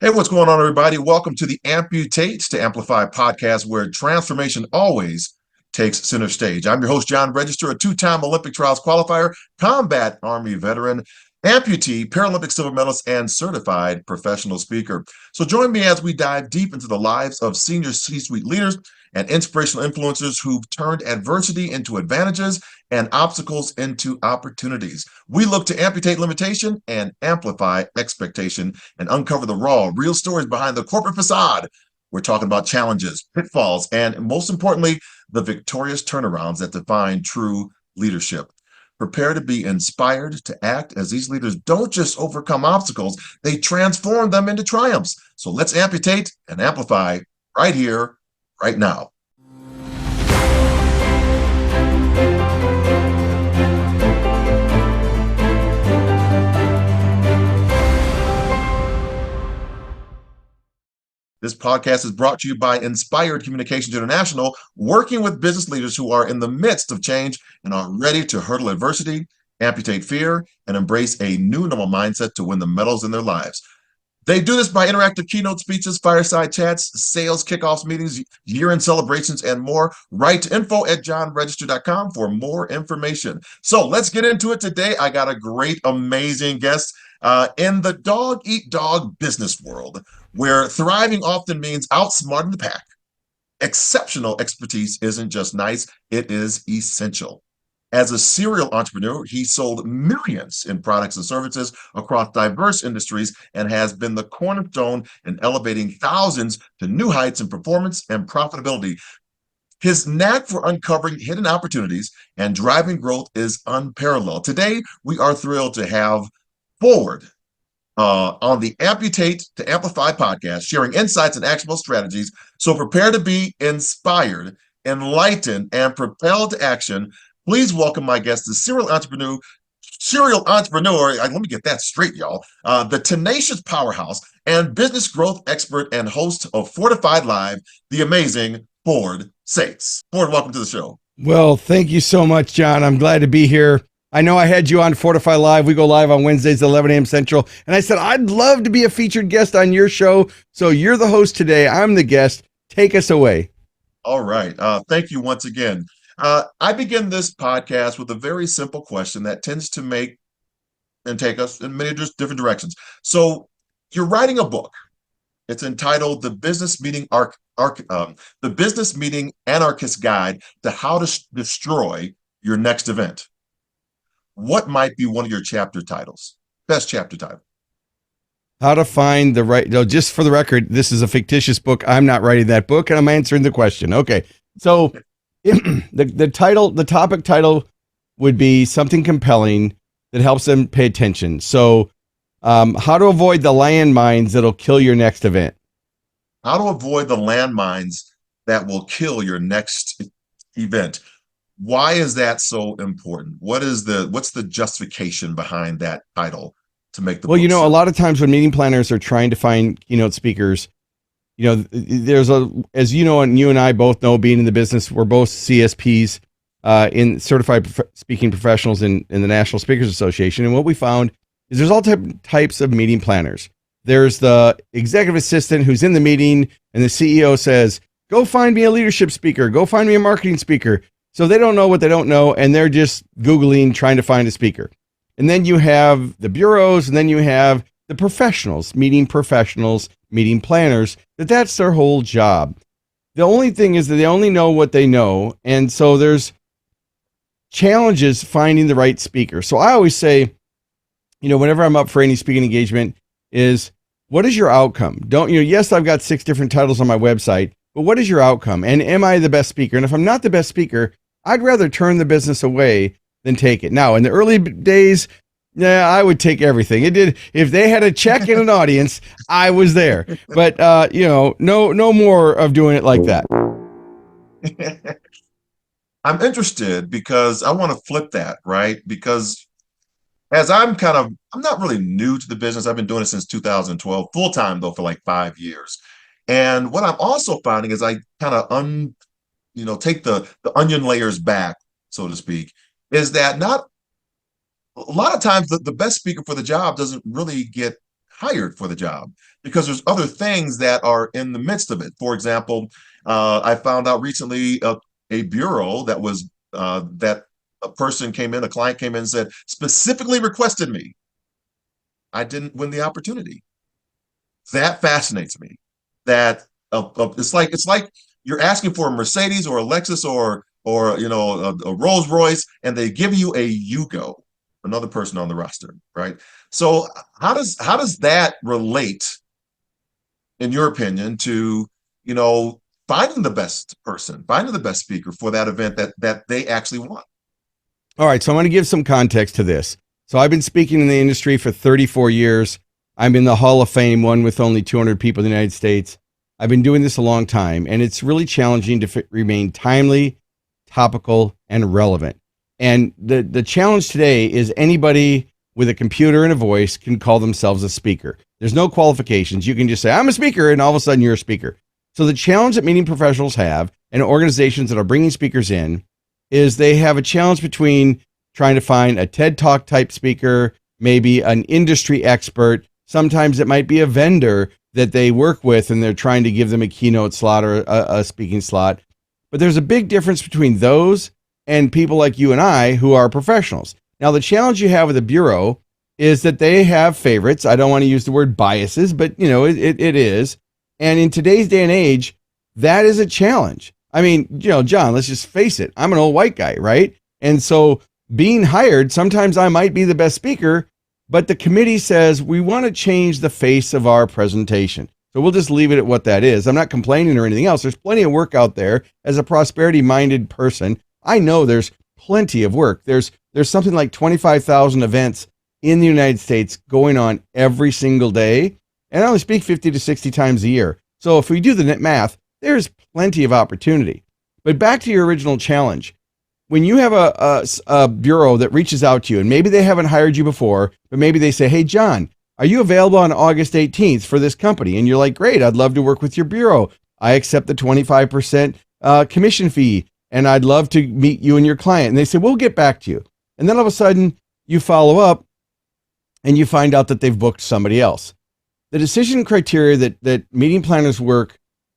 Hey, what's going on, everybody? Welcome to the Amputate to Amplify podcast, where transformation always takes center stage. I'm your host, John Register, a two-time Olympic trials qualifier, combat Army veteran, amputee, Paralympic silver medalist, and certified professional speaker. So join me as we dive deep into the lives of senior C-suite leaders and inspirational influencers who've turned adversity into advantages and obstacles into opportunities. We look to amputate limitation and amplify expectation and uncover the raw, real stories behind the corporate facade. We're talking about challenges, pitfalls, and most importantly, the victorious turnarounds that define true leadership. Prepare to be inspired to act as these leaders don't just overcome obstacles, they transform them into triumphs. So let's amputate and amplify right here, right now. This podcast is brought to you by Inspired Communications International, working with business leaders who are in the midst of change and are ready to hurdle adversity, amputate fear, and embrace a new normal mindset to win the medals in their lives. They do this by interactive keynote speeches, fireside chats, sales kickoffs meetings, year-end celebrations, and more. Write to info@johnregister.com for more information. So let's get into it today. I got a great, amazing guest in the dog-eat-dog business world, where thriving often means outsmarting the pack. Exceptional expertise isn't just nice, it is essential. As a serial entrepreneur, he sold millions in products and services across diverse industries and has been the cornerstone in elevating thousands to new heights in performance and profitability. His knack for uncovering hidden opportunities and driving growth is unparalleled. Today, we are thrilled to have Ford on the Amputate to Amplify podcast, sharing insights and actionable strategies. So prepare to be inspired, enlightened, and propelled to action. Please welcome my guest, the serial entrepreneur. Let me get that straight, y'all. The tenacious powerhouse and business growth expert and host of Fortified Live, the amazing Ford Saeks. Ford, welcome to the show. Well, thank you so much, John. I'm glad to be here. I know I had you on Fortify Live. We go live on Wednesdays, 11 a.m. Central. And I said, I'd love to be a featured guest on your show. So you're the host today. I'm the guest. Take us away. All right. Thank you once again. I begin this podcast with a very simple question that tends to make and take us in many different directions. So you're writing a book. It's entitled The Business Meeting Anarchist Guide to How to Destroy Your Next Event. What might be one of your chapter titles? Best chapter title. How to find the right, no, just for the record, this is a fictitious book. I'm not writing that book and I'm answering the question. Okay. So the topic title would be something compelling that helps them pay attention. So how to avoid the landmines that'll kill your next event. How to avoid the landmines that will kill your next event. Why is that so important? What's the justification behind that title to make the book? Well, a lot of times when meeting planners are trying to find keynote speakers, there's as you know, and you and I both know, being in the business, we're both CSPs, in certified speaking professionals in the National Speakers Association. And what we found is there's all types of meeting planners. There's the executive assistant who's in the meeting and the CEO says, go find me a leadership speaker, go find me a marketing speaker. So they don't know what they don't know, and they're just Googling, trying to find a speaker. And then you have the bureaus, and then you have the professionals, meeting planners, that's their whole job. The only thing is that they only know what they know, and so there's challenges finding the right speaker. So I always say, whenever I'm up for any speaking engagement, is what is your outcome? Yes, I've got 6 different titles on my website, but what is your outcome? And am I the best speaker? And if I'm not the best speaker, I'd rather turn the business away than take it. Now, in the early days, I would take everything. If they had a check in an audience, I was there. But no more of doing it like that. I'm interested because I want to flip that, right? Because as I'm not really new to the business. I've been doing it since 2012, full time though, for like 5 years. And what I'm also finding is I kind of take the onion layers back, so to speak, is that not a lot of times the best speaker for the job doesn't really get hired for the job, because there's other things that are in the midst of it. For example, I found out recently a bureau that was that a person came in, a client came in and said, specifically requested me. I didn't win the opportunity. That fascinates me. That it's like you're asking for a Mercedes or a Lexus or a Rolls Royce, and they give you a Yugo, another person on the roster, right? So how does that relate, in your opinion, to finding the best person, finding the best speaker for that event that they actually want? All right, so I'm going to give some context to this. So I've been speaking in the industry for 34 years. I'm in the Hall of Fame, one with only 200 people in the United States. I've been doing this a long time, and it's really challenging to remain timely, topical, and relevant. And the challenge today is anybody with a computer and a voice can call themselves a speaker. There's no qualifications. You can just say, I'm a speaker, and all of a sudden you're a speaker. So the challenge that meeting professionals have, and organizations that are bringing speakers in, is they have a challenge between trying to find a TED Talk type speaker, maybe an industry expert. Sometimes it might be a vendor that they work with and they're trying to give them a keynote slot or a speaking slot. But there's a big difference between those and people like you and I who are professionals. Now, the challenge you have with the Bureau is that they have favorites. I don't want to use the word biases, but it is. And in today's day and age, that is a challenge. I mean, John, let's just face it. I'm an old white guy, right? And so being hired, sometimes I might be the best speaker, but the committee says we want to change the face of our presentation. So we'll just leave it at what that is. I'm not complaining or anything else. There's plenty of work out there. As a prosperity-minded person, I know there's plenty of work. There's something like 25,000 events in the United States going on every single day. And I only speak 50 to 60 times a year. So if we do the net math, there's plenty of opportunity. But back to your original challenge. When you have a bureau that reaches out to you, and maybe they haven't hired you before, but maybe they say, hey, John, are you available on August 18th for this company? And you're like, great, I'd love to work with your bureau. I accept the 25% commission fee, and I'd love to meet you and your client. And they say, we'll get back to you. And then all of a sudden, you follow up, and you find out that they've booked somebody else. The decision criteria that meeting planners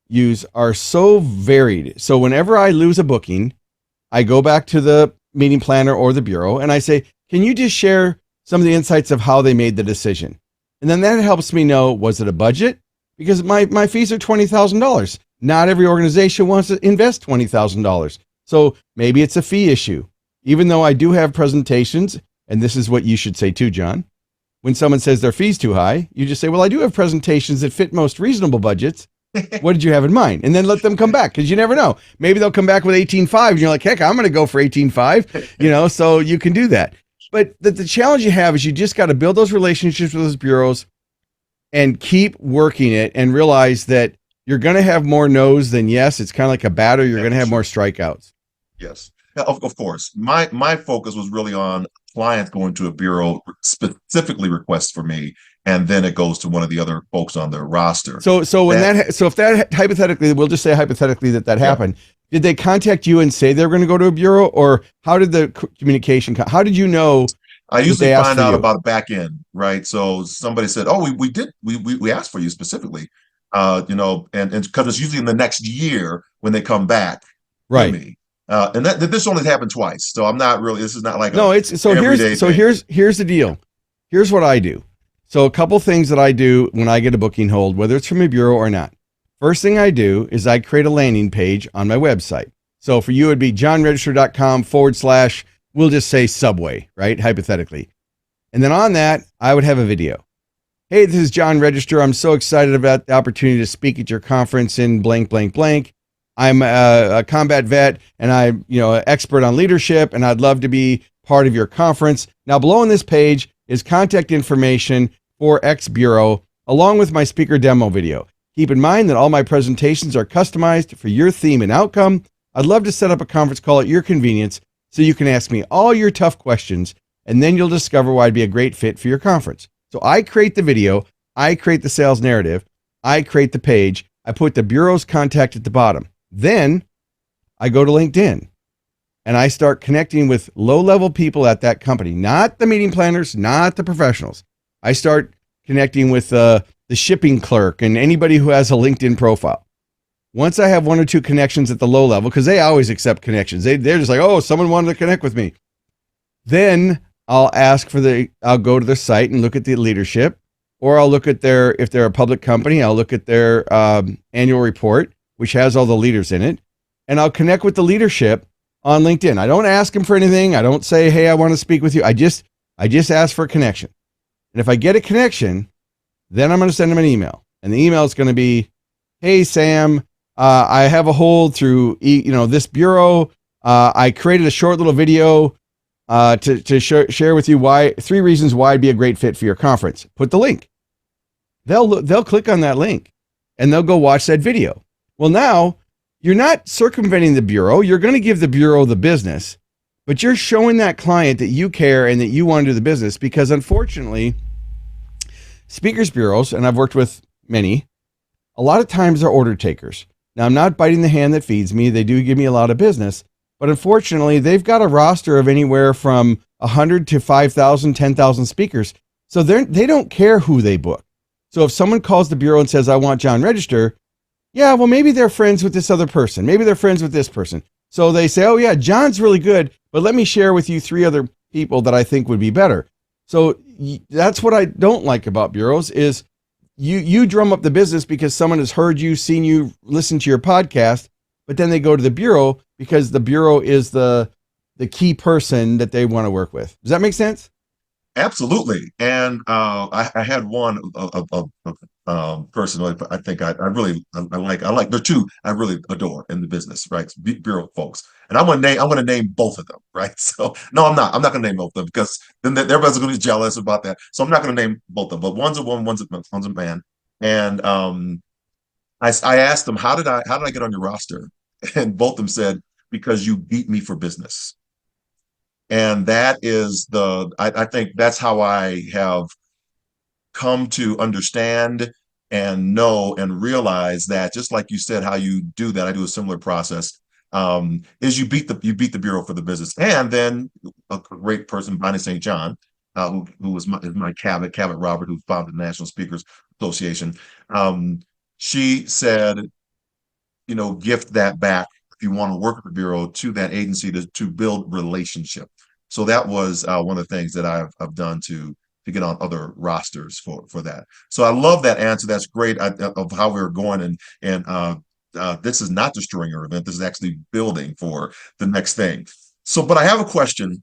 use are so varied. So whenever I lose a booking, I go back to the meeting planner or the bureau and I say, can you just share some of the insights of how they made the decision? And then that helps me know, was it a budget? Because my fees are $20,000. Not every organization wants to invest $20,000. So maybe it's a fee issue. Even though I do have presentations, and this is what you should say too, John. When someone says their fee's too high, you just say, well, I do have presentations that fit most reasonable budgets. What did you have in mind? And then let them come back, because you never know. Maybe they'll come back with 18.5 and you're like, heck, I'm going to go for 18.5, so you can do that. But the challenge you have is you just got to build those relationships with those bureaus and keep working it and realize that you're going to have more no's than yes. It's kind of like a batter. You're going to have more strikeouts. Yes. Of course. My focus was really on clients going to a bureau, specifically requests for me, and then it goes to one of the other folks on their roster. So if that hypothetically, we'll just say hypothetically that happened, did they contact you and say they were going to go to a bureau, or how did the communication how did you know? I usually find out about it back end, right? So somebody said, oh, we asked for you specifically, and because it's usually in the next year when they come back, right? To me. And that this only happened twice, so I'm not really. This is not like here's the deal. Here's what I do. So a couple things that I do when I get a booking hold, whether it's from a bureau or not. First thing I do is I create a landing page on my website. So for you, it'd be johnregister.com/ we'll just say Subway, right? Hypothetically. And then on that, I would have a video. Hey, this is John Register. I'm so excited about the opportunity to speak at your conference in blank, blank, blank. I'm a combat vet and I'm, an expert on leadership, and I'd love to be part of your conference. Now, below on this page is contact information for X Bureau, along with my speaker demo video. Keep in mind that all my presentations are customized for your theme and outcome. I'd love to set up a conference call at your convenience so you can ask me all your tough questions, and then you'll discover why I'd be a great fit for your conference. So I create the video, I create the sales narrative, I create the page, I put the bureau's contact at the bottom. Then I go to LinkedIn and I start connecting with low-level people at that company, not the meeting planners, not the professionals. I start connecting with the shipping clerk and anybody who has a LinkedIn profile. Once I have one or two connections at the low level, because they always accept connections. They're just like, oh, someone wanted to connect with me. Then I'll go to their site and look at the leadership, or I'll look at if they're a public company, I'll look at their annual report, which has all the leaders in it. And I'll connect with the leadership on LinkedIn. I don't ask them for anything. I don't say, hey, I want to speak with you. I just ask for a connection. And if I get a connection, then I'm going to send them an email. And the email is going to be, hey, Sam, I have a hold through this bureau. I created a short little video to share with you 3 reasons why I'd be a great fit for your conference. Put the link. They'll click on that link and they'll go watch that video. Well, now you're not circumventing the bureau. You're going to give the bureau the business, but you're showing that client that you care and that you want to do the business, because unfortunately, speakers bureaus, and I've worked with many, a lot of times they're order takers. Now, I'm not biting the hand that feeds me. They do give me a lot of business, but unfortunately, they've got a roster of anywhere from 100 to 5,000, 10,000 speakers. So they don't care who they book. So if someone calls the bureau and says, I want John Register, yeah, well, maybe they're friends with this other person. Maybe they're friends with this person. So they say, oh yeah, John's really good, but let me share with you 3 other people that I think would be better. So that's what I don't like about bureaus is you drum up the business because someone has heard you, seen you, listened to your podcast, but then they go to the bureau because the bureau is the key person that they want to work with. Does that make sense? Absolutely. And I had one person I think I really I like. There are 2 I really adore in the business, right? Bureau folks, and I'm gonna name both of them, right? So no, I'm not gonna name both of them because then everybody's gonna be jealous about that. So I'm not gonna name both of them. But one's a woman, one's a man, and I asked them how did I get on your roster, and both of them said because you beat me for business. And that is I think that's how I have come to understand and know and realize that, just like you said, how you do that, I do a similar process. Is you beat the bureau for the business, and then a great person, Bonnie St. John, who was my Cabot Robert, who founded the National Speakers Association. She said, gift that back if you want to work with the bureau to that agency to build relationship. So that was one of the things that I've done to get on other rosters for that. So I love that answer. That's great of how we're going, and this is not destroying your event. This is actually building for the next thing. So, but I have a question.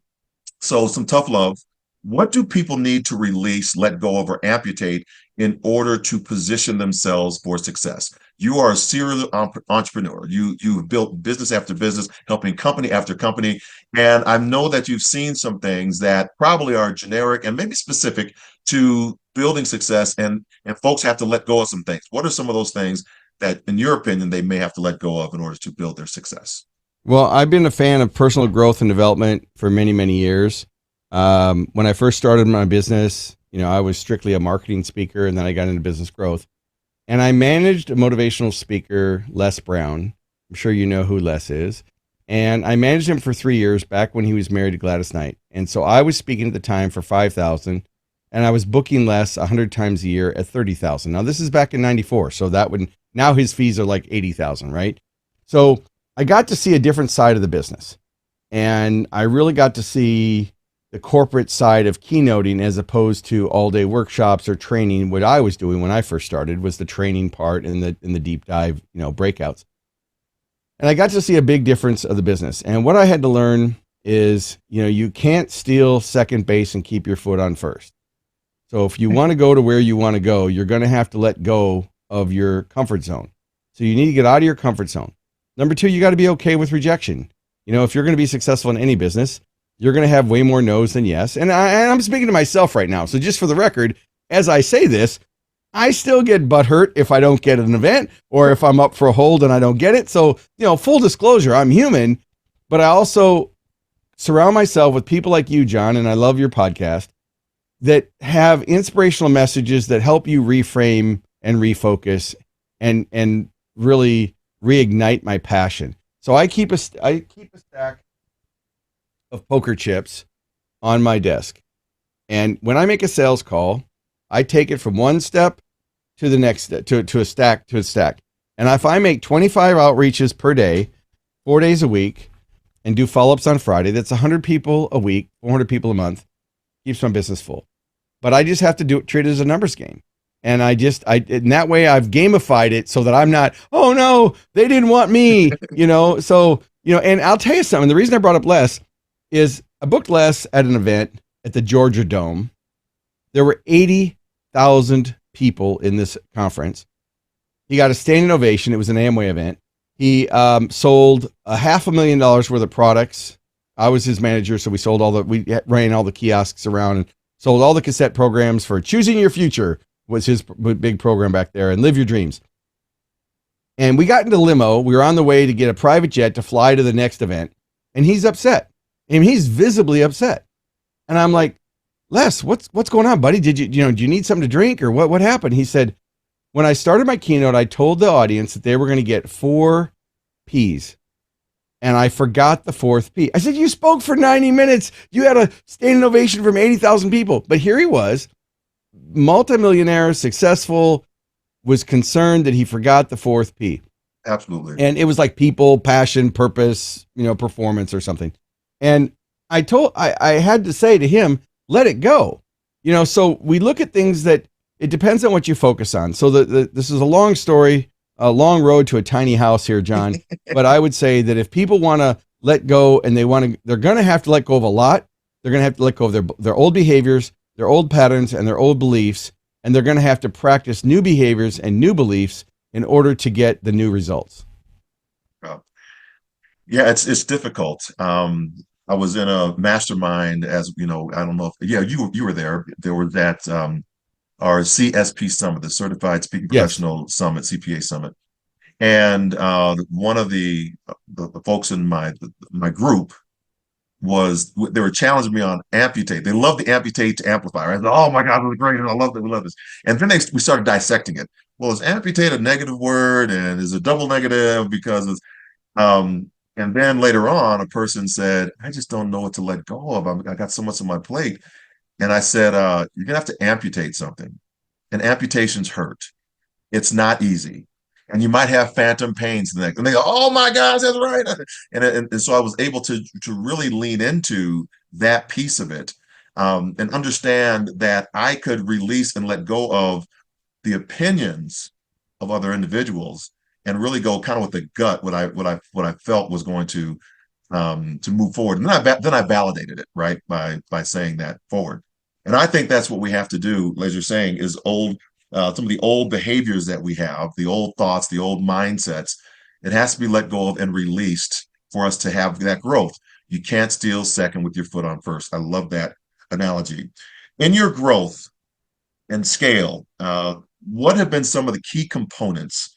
So some tough love. What do people need to release, let go of, or amputate in order to position themselves for success? You are a serial entrepreneur. You've built business after business, helping company after company. And I know that you've seen some things that probably are generic and maybe specific to building success, and folks have to let go of some things. What are some of those things that, in your opinion, they may have to let go of in order to build their success? Well, I've been a fan of personal growth and development for many, many years. When I first started my business, I was strictly a marketing speaker, and then I got into business growth. And I managed a motivational speaker, Les Brown. I'm sure you know who Les is. And I managed him for 3 years back when he was married to Gladys Knight. And so I was speaking at the time for $5,000, and I was booking Les 100 times a year at $30,000. Now this is back in '94, so now his fees are like $80,000, right? So I got to see a different side of the business, and I really got to see the corporate side of keynoting as opposed to all day workshops or training. What I was doing when I first started was the training part and the deep dive, breakouts. And I got to see a big difference of the business. And what I had to learn is, you can't steal second base and keep your foot on first. So if you want to go to where you want to go, you're going to have to let go of your comfort zone. So you need to get out of your comfort zone. Number 2, you got to be okay with rejection. If you're going to be successful in any business, you're going to have way more no's than yes. And I'm speaking to myself right now. So just for the record, as I say this, I still get butthurt if I don't get an event or if I'm up for a hold and I don't get it. So, full disclosure, I'm human, but I also surround myself with people like you, John, and I love your podcast, that have inspirational messages that help you reframe and refocus and really reignite my passion. So I keep a stack of poker chips on my desk. And when I make a sales call, I take it from one step to the next step, to a stack. And if I make 25 outreaches per day, 4 days a week, and do follow-ups on Friday, that's 100 people a week, 400 people a month, keeps my business full. But I just have to treat it as a numbers game. And in that way, I've gamified it so that I'm not, oh no, they didn't want me, So, and I'll tell you something. The reason I brought up Les is I booked Les at an event at the Georgia Dome. There were 80,000 people in this conference. He got a standing ovation. It was an Amway event. He sold $500,000 worth of products. I was his manager, so we ran all the kiosks around and sold all the cassette programs for Choosing Your Future was his big program back there, and Live Your Dreams. And we got into limo. We were on the way to get a private jet to fly to the next event, and he's upset. And he's visibly upset. And I'm like, Les, what's going on, buddy? Do you need something to drink or what happened? He said, when I started my keynote, I told the audience that they were going to get 4 P's. And I forgot the 4th P. I said, you spoke for 90 minutes. You had a standing ovation from 80,000 people. But here he was, multimillionaire, successful, was concerned that he forgot the 4th P. Absolutely. And it was like people, passion, purpose, performance or something. And I had to say to him, let it go. So we look at things that it depends on what you focus on. So this is a long story, a long road to a tiny house here, John. But I would say that if people want to let go and they're going to have to let go of a lot. They're going to have to let go of their old behaviors, their old patterns, and their old beliefs. And they're going to have to practice new behaviors and new beliefs in order to get the new results. Yeah, it's difficult. I was in a mastermind I don't know if, you were there. There was that, our CSP Summit, the Certified Speaking Professional Summit, CPA Summit. And one of the folks in my group they were challenging me on Amputate. They love the Amputate to Amplify. Right? I said, oh my God, this is great. I love it. We love this. And then we started dissecting it. Well, is amputate a negative word? And is it double negative? Because it's, and then later on, a person said, I just don't know what to let go of. I got so much on my plate. And I said, you're going to have to amputate something. And amputations hurt. It's not easy. And you might have phantom pains the next. And they go, oh my gosh, that's right. And so I was able to really lean into that piece of it, and understand that I could release and let go of the opinions of other individuals and really go kind of with the gut, what I felt was going to move forward. And then I validated it, right, by saying that forward. And I think that's what we have to do, as you're saying, is some of the old behaviors that we have, the old thoughts, the old mindsets. It has to be let go of and released for us to have that growth. You can't steal second with your foot on first. I love that analogy. In your growth and scale, what have been some of the key components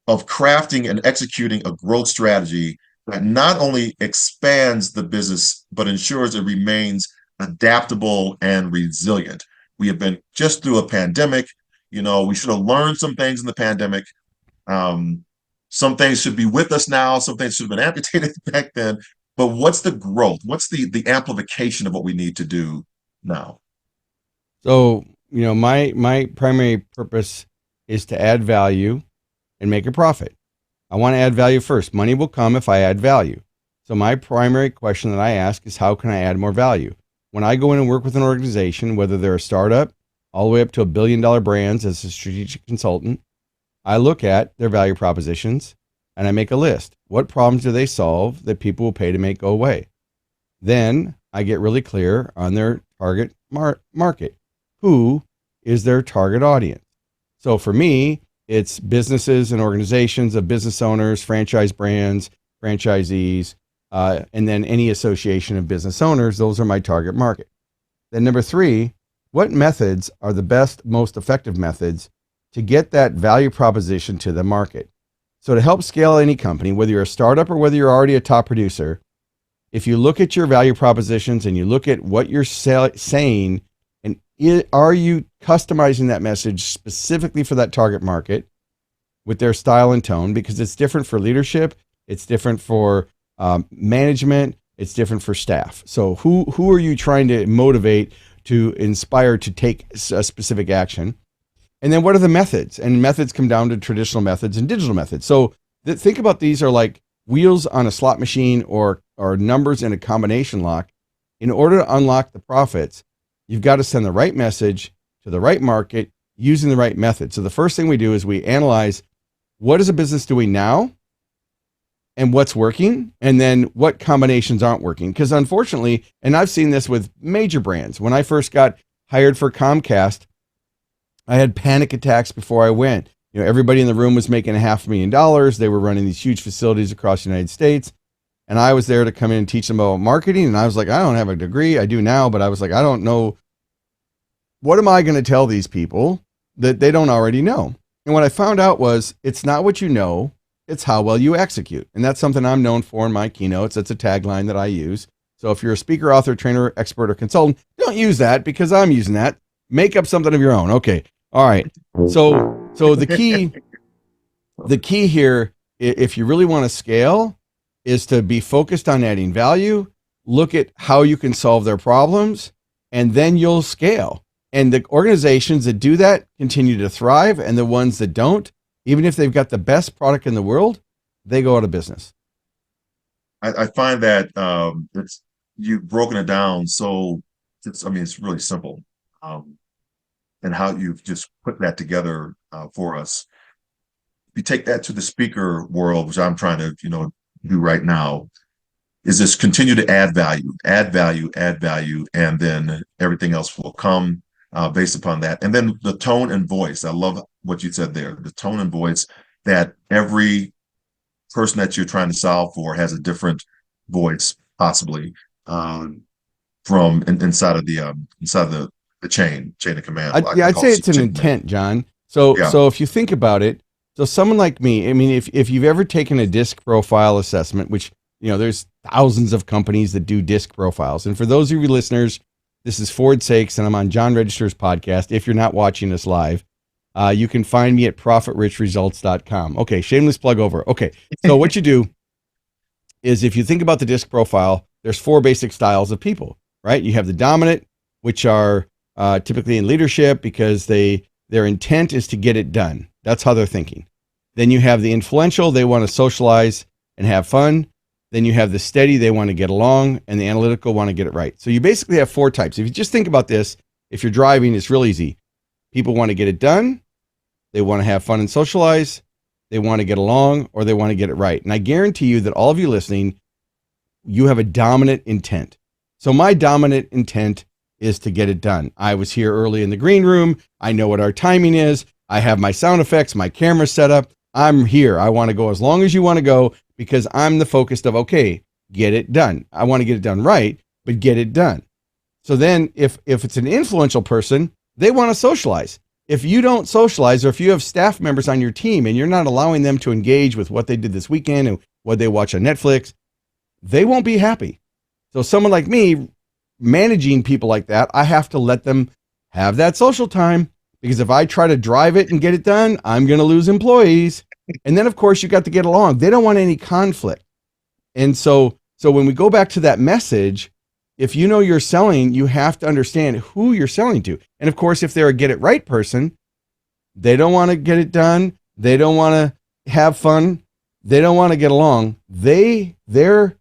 of crafting and executing a growth strategy that not only expands the business, but ensures it remains adaptable and resilient? We have been just through a pandemic. We should have learned some things in the pandemic. Some things should be with us now. Some things should have been amputated back then. But what's the growth? What's the amplification of what we need to do now? So, my primary purpose is to add value and make a profit. I want to add value first. Money will come if I add value. So my primary question that I ask is, how can I add more value? When I go in and work with an organization, whether they're a startup, all the way up to $1 billion brands as a strategic consultant, I look at their value propositions and I make a list. What problems do they solve that people will pay to make go away? Then I get really clear on their target market. Who is their target audience? So for me, it's businesses and organizations of business owners, franchise brands, franchisees, and then any association of business owners. Those are my target market. Then number 3, what methods are the best, most effective methods to get that value proposition to the market? So to help scale any company, whether you're a startup or whether you're already a top producer, if you look at your value propositions and you look at what you're saying, and are you customizing that message specifically for that target market with their style and tone? Because it's different for leadership, it's different for management, it's different for staff. So who are you trying to motivate to inspire to take a specific action. And then what are the methods? And methods come down to traditional methods and digital methods. So think about these are like wheels on a slot machine or numbers in a combination lock. In order to unlock the profits, you've got to send the right message to the right market using the right method. So the first thing we do is we analyze what is a business doing now and what's working, and then what combinations aren't working. Because unfortunately, and I've seen this with major brands, when I first got hired for Comcast, I had panic attacks before I went. Everybody in the room was making $500,000. They were running these huge facilities across the United States. And I was there to come in and teach them about marketing. And I was like, I don't have a degree. I do now, but I was like, I don't know. What am I going to tell these people that they don't already know? And what I found out was it's not what you know, it's how well you execute. And that's something I'm known for in my keynotes. That's a tagline that I use. So if you're a speaker, author, trainer, expert, or consultant, don't use that because I'm using that. Make up something of your own. Okay. All right. So the key here, if you really want to scale, is to be focused on adding value, look at how you can solve their problems, and then you'll scale. And the organizations that do that continue to thrive, and the ones that don't, even if they've got the best product in the world, they go out of business. I find that you've broken it down. So it's really simple. And how you've just put that together for us. If you take that to the speaker world, which I'm trying to, do right now, is just continue to add value, and then everything else will come based upon that. And then the tone and voice. I love what you said there. The tone and voice, that every person that you're trying to solve for has a different voice, possibly from inside of the chain of command. I'd say it's an intent, John. So if you think about it, so someone like me, I mean, if you've ever taken a DISC profile assessment, which, there's thousands of companies that do DISC profiles. And for those of you listeners, this is Ford Saeks, and I'm on John Register's podcast. If you're not watching us live, you can find me at profitrichresults.com. Okay, shameless plug over. Okay, so what you do is if you think about the DISC profile, there's 4 basic styles of people, right? You have the dominant, which are typically in leadership because their intent is to get it done. That's how they're thinking. Then you have the influential, they want to socialize and have fun. Then you have the steady, they want to get along, and the analytical want to get it right. So you basically have 4 types. If you just think about this, if you're driving, it's real easy. People want to get it done, they want to have fun and socialize, they want to get along, or they want to get it right. And I guarantee you that all of you listening, you have a dominant intent. So my dominant intent is to get it done. I was here early in the green room. I know what our timing is. I have my sound effects, my camera set up. I'm here. I want to go as long as you want to go because I'm the focused of, okay, get it done. I want to get it done right, but get it done. So then if it's an influential person, they want to socialize. If you don't socialize, or if you have staff members on your team and you're not allowing them to engage with what they did this weekend and what they watch on Netflix, they won't be happy. So someone like me, managing people like that, I have to let them have that social time, because if I try to drive it and get it done, I'm going to lose employees. And then of course you got to get along. They don't want any conflict. And so when we go back to that message, if you know you're selling, you have to understand who you're selling to. And of course, if they're a get it right person, they don't want to get it done. They don't want to have fun. They don't want to get along. Their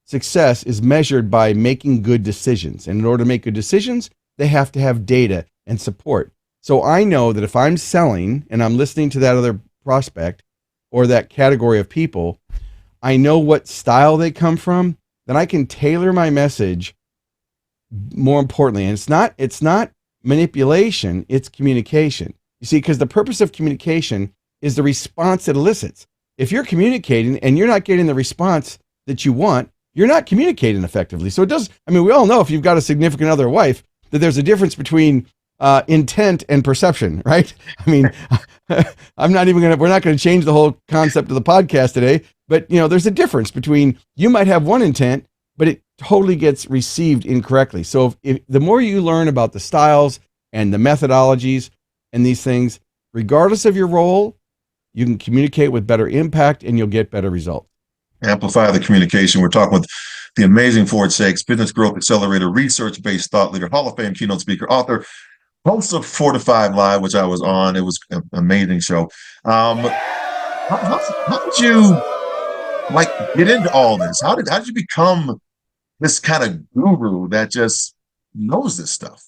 success is measured by making good decisions. And in order to make good decisions, they have to have data and support. So I know that if I'm selling and I'm listening to that other prospect or that category of people, I know what style they come from, then I can tailor my message more importantly. And it's not manipulation, it's communication. You see, because the purpose of communication is the response it elicits. If you're communicating and you're not getting the response that you want, you're not communicating effectively. So we all know if you've got a significant other wife, that there's a difference between intent and perception, right? I mean, we're not going to change the whole concept of the podcast today, but there's a difference between, you might have one intent, but it totally gets received incorrectly. So if the more you learn about the styles and the methodologies and these things, regardless of your role, you can communicate with better impact and you'll get better results. Amplify the communication. We're talking with the amazing Ford Saeks, business growth accelerator, research-based thought leader, Hall of Fame keynote speaker, author, host of 4 to 5 Live, which I was on. It was an amazing show. How did you like get into all this? How did you become this kind of guru that just knows this stuff?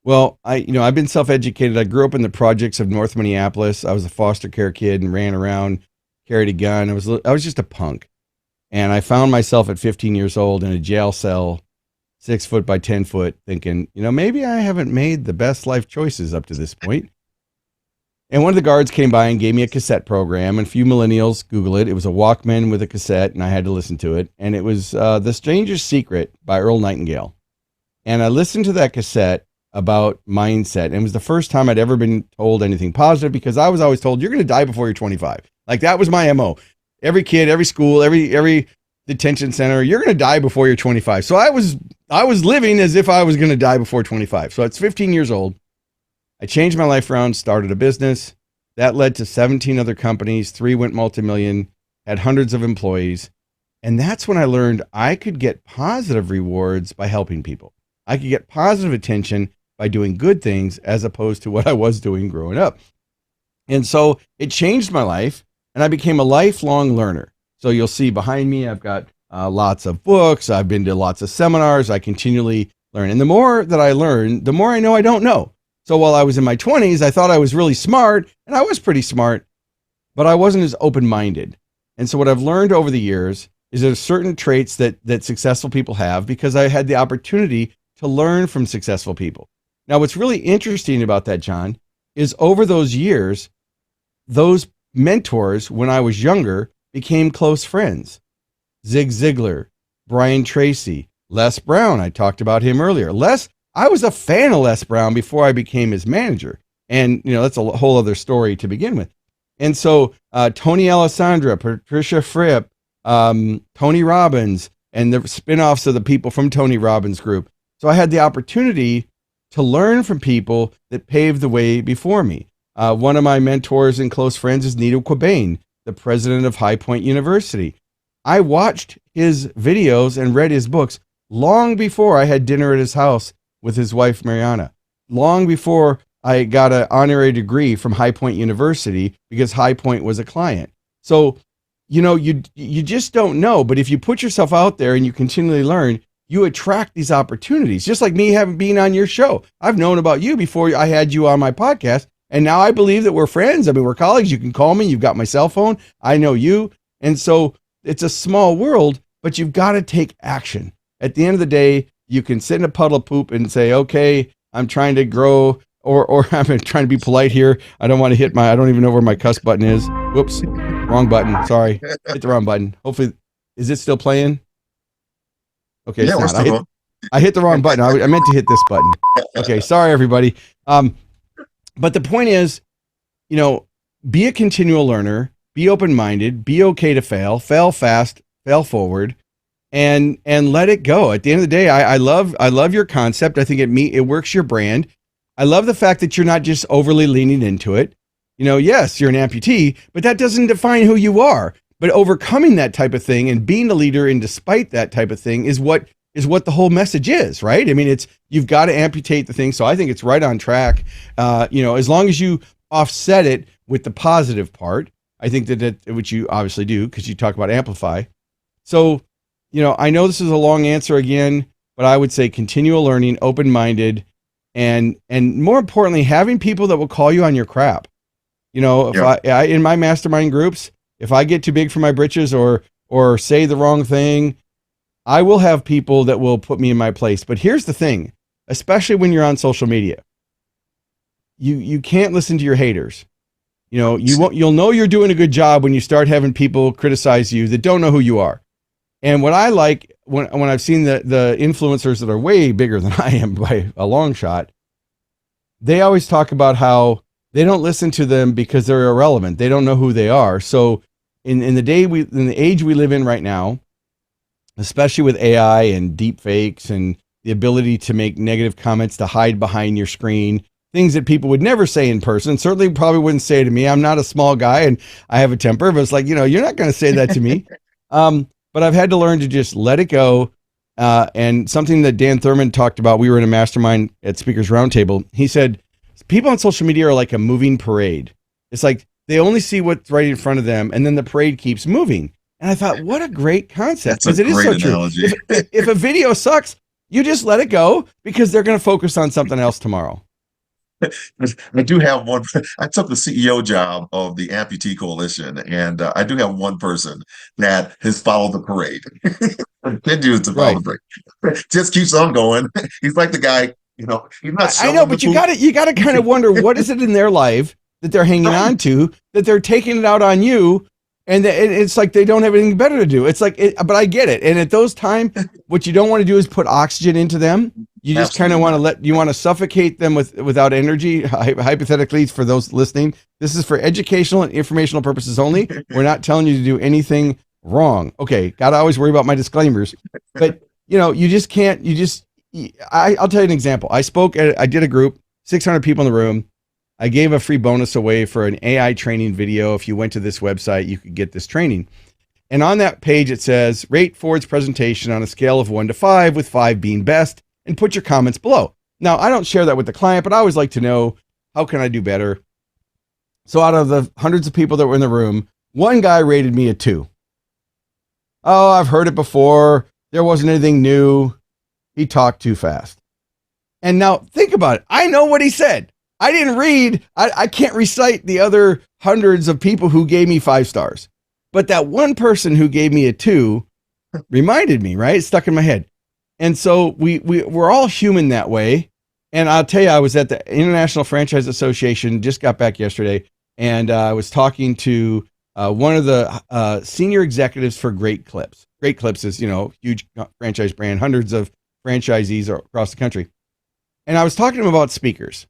Well, I've been self-educated. I grew up in the projects of North Minneapolis. I was a foster care kid and ran around, carried a gun. I was just a punk. And I found myself at 15 years old in a jail cell, 6 foot by 10 foot, thinking, maybe I haven't made the best life choices up to this point. And one of the guards came by and gave me a cassette program. And a few millennials Google it. It was a Walkman with a cassette, and I had to listen to it. And it was The Stranger's Secret by Earl Nightingale. And I listened to that cassette about mindset. And it was the first time I'd ever been told anything positive, because I was always told, you're going to die before you're 25. Like, that was my MO. Every kid, every school, every detention center, you're going to die before you're 25. So I was living as if I was going to die before 25. So at 15 years old, I changed my life around, started a business. That led to 17 other companies. 3 went multi-million, had hundreds of employees. And that's when I learned I could get positive rewards by helping people. I could get positive attention by doing good things, as opposed to what I was doing growing up. And so it changed my life, and I became a lifelong learner. So you'll see behind me, I've got lots of books. I've been to lots of seminars. I continually learn. And the more that I learn, the more I know I don't know. So while I was in my 20s, I thought I was really smart, and I was pretty smart, but I wasn't as open-minded. And so what I've learned over the years is there's certain traits that successful people have, because I had the opportunity to learn from successful people. Now, what's really interesting about that, John, is over those years, those mentors, when I was younger, became close friends. Zig Ziglar, Brian Tracy, Les Brown. I talked about him earlier. I was a fan of Les Brown before I became his manager. And, that's a whole other story to begin with. And so Tony Alessandra, Patricia Fripp, Tony Robbins, and the spinoffs of the people from Tony Robbins Group. So I had the opportunity to learn from people that paved the way before me. One of my mentors and close friends is Nito Quabain, the president of High Point University. I watched his videos and read his books long before I had dinner at his house with his wife, Mariana. Long before I got an honorary degree from High Point University, because High Point was a client. So, you just don't know. But if you put yourself out there and you continually learn, you attract these opportunities. Just like me having been on your show. I've known about you before I had you on my podcast. And now I believe that we're friends. I mean, we're colleagues. You can call me. You've got my cell phone. I know you. And so it's a small world, but you've got to take action. At the end of the day, you can sit in a puddle of poop and say, okay, I'm trying to grow, or I'm trying to be polite here. I don't want to I don't even know where my cuss button is. Whoops. Wrong button. Sorry. Hit the wrong button. Hopefully, is it still playing? Okay. Yeah, it's not. I hit the wrong button. I meant to hit this button. Okay. Sorry, everybody. But the point is, be a continual learner, be open-minded, be okay to fail fast, fail forward, and let it go. At the end of the day, I love your concept. I think it works your brand. I love the fact that you're not just overly leaning into it. Yes, you're an amputee, but that doesn't define who you are. But overcoming that type of thing and being a leader and despite that type of thing is what the whole message is, right? I mean, you've got to amputate the thing. So I think it's right on track. As long as you offset it with the positive part, I think that which you obviously do, because you talk about amplify. So, I know this is a long answer again, but I would say continual learning, open-minded, and more importantly, having people that will call you on your crap. If I in my mastermind groups, if I get too big for my britches or say the wrong thing, I will have people that will put me in my place. But here's the thing, especially when you're on social media, you can't listen to your haters. You'll know you're doing a good job when you start having people criticize you that don't know who you are. And what I like when I've seen the influencers that are way bigger than I am by a long shot, they always talk about how they don't listen to them because they're irrelevant. They don't know who they are. So in the age we live in right now, especially with AI and deep fakes and the ability to make negative comments to hide behind your screen, things that people would never say in person, certainly probably wouldn't say to me. I'm not a small guy and I have a temper, but it's like, you're not going to say that to me. but I've had to learn to just let it go. And something that Dan Thurman talked about, we were in a mastermind at Speakers Roundtable. He said, people on social media are like a moving parade. It's like they only see what's right in front of them, and then the parade keeps moving. And I thought, what a great concept, because it is so analogy. True. If a video sucks, you just let it go because they're going to focus on something else tomorrow. I do have one. I took the CEO job of the Amputee Coalition, and I do have one person that has followed the parade. Continues to follow the parade. Just keeps on going. He's like the guy, he's not. I know, but you gotta kind of wonder what is it in their life that they're hanging on to, that they're taking it out on you, and it's like they don't have anything better to do. It's like, but I get it. And at those times, what you don't want to do is put oxygen into them. You just kind of want to suffocate them without energy. Hypothetically, for those listening, this is for educational and informational purposes only. We're not telling you to do anything wrong. Okay, gotta always worry about my disclaimers. But you just can't. I'll tell you an example. I did a group, 600 people in the room. I gave a free bonus away for an AI training video. If you went to this website, you could get this training. And on that page, it says, rate Ford's presentation on a scale of 1 to 5, with 5 being best, and put your comments below. Now, I don't share that with the client, but I always like to know, how can I do better? So out of the hundreds of people that were in the room, one guy rated me a 2. Oh, I've heard it before. There wasn't anything new. He talked too fast. And now think about it. I know what he said. I didn't read. I can't recite the other hundreds of people who gave me 5 stars. But that one person who gave me a 2 reminded me, right? It stuck in my head. And so we're all human that way. And I'll tell you, I was at the International Franchise Association, just got back yesterday, and I was talking to one of the senior executives for Great Clips. Great Clips is, huge franchise brand, hundreds of franchisees across the country. And I was talking to him about speakers.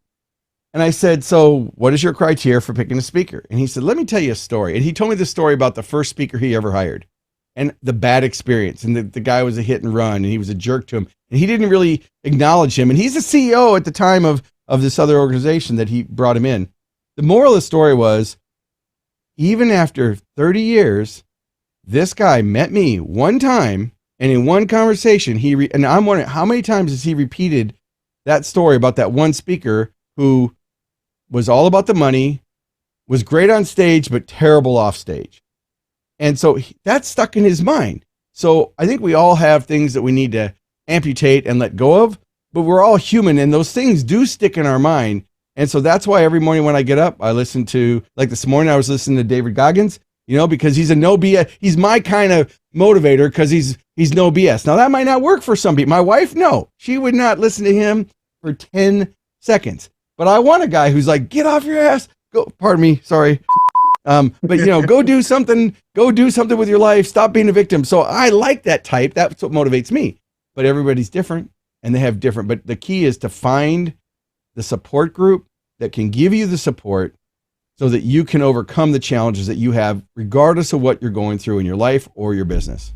And I said, so what is your criteria for picking a speaker? And he said, let me tell you a story. And he told me the story about the first speaker he ever hired and the bad experience. And the guy was a hit and run, and he was a jerk to him. And he didn't really acknowledge him. And he's the CEO at the time of this other organization that he brought him in. The moral of the story was, even after 30 years, this guy met me one time, and in one conversation, and I'm wondering, how many times has he repeated that story about that one speaker who was all about the money, was great on stage, but terrible off stage. And so that's stuck in his mind. So I think we all have things that we need to amputate and let go of, but we're all human, and those things do stick in our mind. And so that's why every morning when I get up, I listen to, like this morning, I was listening to David Goggins, because he's a no BS. He's my kind of motivator, because he's no BS. Now that might not work for some people. My wife, no, she would not listen to him for 10 seconds. But I want a guy who's like, get off your ass. Go, pardon me, sorry. But go do something with your life. Stop being a victim. So I like that type. That's what motivates me. But everybody's different, and they have different. But the key is to find the support group that can give you the support so that you can overcome the challenges that you have, regardless of what you're going through in your life or your business.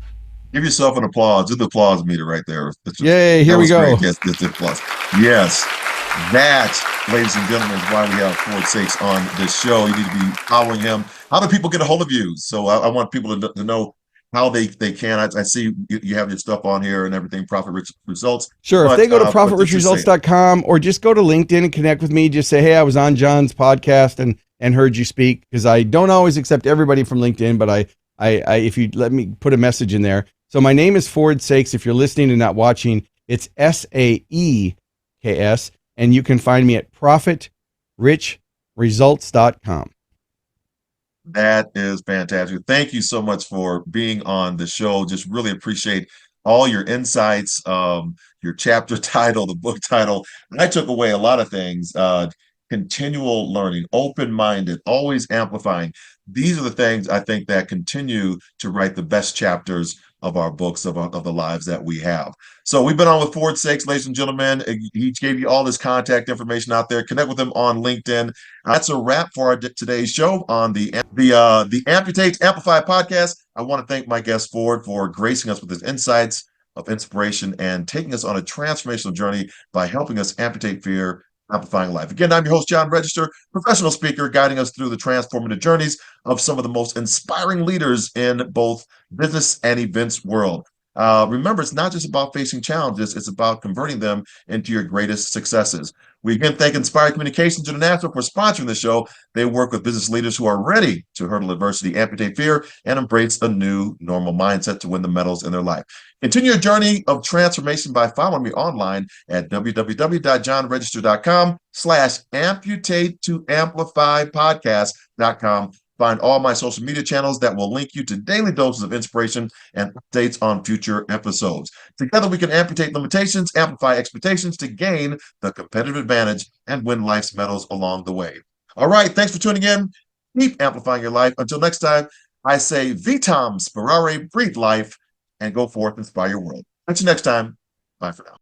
Give yourself an applause. Do the applause meter right there. Yay, here we go. Yes, the applause. Yes. That, ladies and gentlemen, is why we have Ford Saeks on this show. You need to be following him. How do people get a hold of you? So I want people to know how they can. I see you have your stuff on here and everything, Profit Rich Results. Sure. If they go to profitrichresults.com or just go to LinkedIn and connect with me, just say, hey, I was on John's podcast and heard you speak, because I don't always accept everybody from LinkedIn, but I if you let me put a message in there. So my name is Ford Saeks. If you're listening and not watching, it's SAEKS. And you can find me at profitrichresults.com. That is fantastic. Thank you so much for being on the show. Just really appreciate all your insights, your chapter title, the book title. I took away a lot of things. Continual learning, open-minded, always amplifying. These are the things I think that continue to write the best chapters of our books, of the lives that we have. So we've been on with Ford Saeks, ladies and gentlemen. He gave you all this contact information out there. Connect with him on LinkedIn. That's a wrap for our today's show on the Amputate Amplify podcast. I want to thank my guest Ford for gracing us with his insights of inspiration and taking us on a transformational journey by helping us amputate fear, amplifying life. Again, I'm your host, John Register, professional speaker, guiding us through the transformative journeys of some of the most inspiring leaders in both business and events world. Remember, it's not just about facing challenges, it's about converting them into your greatest successes. We again thank Inspired Communications International for sponsoring the show. They work with business leaders who are ready to hurdle adversity, amputate fear, and embrace a new normal mindset to win the medals in their life. Continue your journey of transformation by following me online at www.johnregister.com/amputate to amplify podcast.com. Find all my social media channels that will link you to daily doses of inspiration and updates on future episodes. Together, we can amputate limitations, amplify expectations to gain the competitive advantage and win life's medals along the way. All right, thanks for tuning in. Keep amplifying your life. Until next time, I say Vitam Sperare, breathe life, and go forth, inspire your world. Until next time, bye for now.